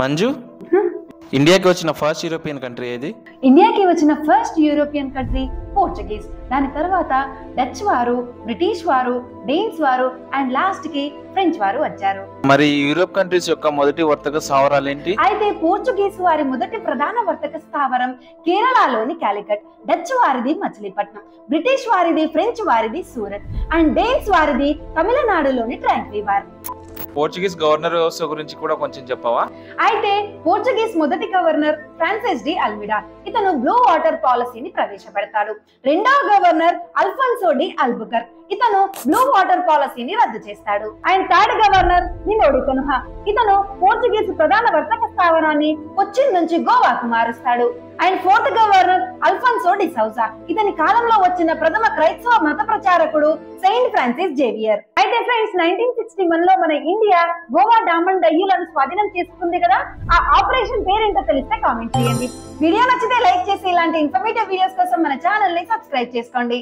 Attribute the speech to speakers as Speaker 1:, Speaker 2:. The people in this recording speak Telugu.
Speaker 1: మంజు, ఇండియాకి వచ్చిన ఫస్ట్ యూరోపియన్ కంట్రీ ఏది?
Speaker 2: ఇండియాకి వచ్చిన ఫస్ట్ యూరోపియన్ కంట్రీ పోర్చుగీస్. దాని తర్వాత డచ్ వారు, బ్రిటిష్ వారు, డేన్స్ వారు అండ్ లాస్ట్ కి ఫ్రెంచ్ వారు వచ్చారు.
Speaker 1: మరి యూరోప్ కంట్రీస్ యొక్క మొదటి వర్తక స్థావరాలు ఏంటి?
Speaker 2: అయితే పోర్చుగీస్ వారి మొదటి ప్రధాన వర్తక స్థావరం కేరళలోని కాలికట్, డచ్ వారిది మచిలీపట్నం, బ్రిటిష్ వారిది, ఫ్రెంచ్ వారిది సూరత్ అండ్ డేన్స్ వారిది తమిళనాడులోని ట్రాంక్వివార్.
Speaker 1: పోర్చుగీస్ గవర్నర్ వ్యవస్థ గురించి కూడా కొంచెం చెప్పవా?
Speaker 2: అయితే పోర్చుగీస్ మొదటి గవర్నర్ ఫ్రాన్సిస్ డి అల్మిడా. ఇతను బ్లూ వాటర్ పాలసీని ప్రవేశపెడతాడు. రెండవ గవర్నర్ అల్ఫాన్సో డి అల్బుకర్. ఇతను బ్లూ వాటర్ పాలసీని రద్దు చేస్తాడు. And third governor Nuno da Cunha. ఇతను పోర్చుగీస్ ప్రధాన వర్తక స్థావరాన్ని కొచ్చిన్ నుంచి గోవాకు మారుస్తాడు. And fourth governor Alfonso de Sousa. ఇతని కాలంలో వచ్చిన ప్రథమ క్రైస్తవ మత ప్రచారకుడు సెయింట్ ఫ్రాన్సిస్ జేవియర్. అయితే ఫ్రెండ్స్, 1961 లో మన ఇండియా గోవా డామన్ డయ్యూలను స్వాధీనం చేసుకుంది కదా, ఆ ఆపరేషన్ పేరేంటో తెలిస్తే కామెంట్ చేయండి. వీడియో నచ్చితే లైక్ చేసి ఇలాంటి ఇన్ఫర్మేటివ్ వీడియోస్ కోసం మన ఛానల్ ని సబ్స్క్రైబ్ చేసుకోండి.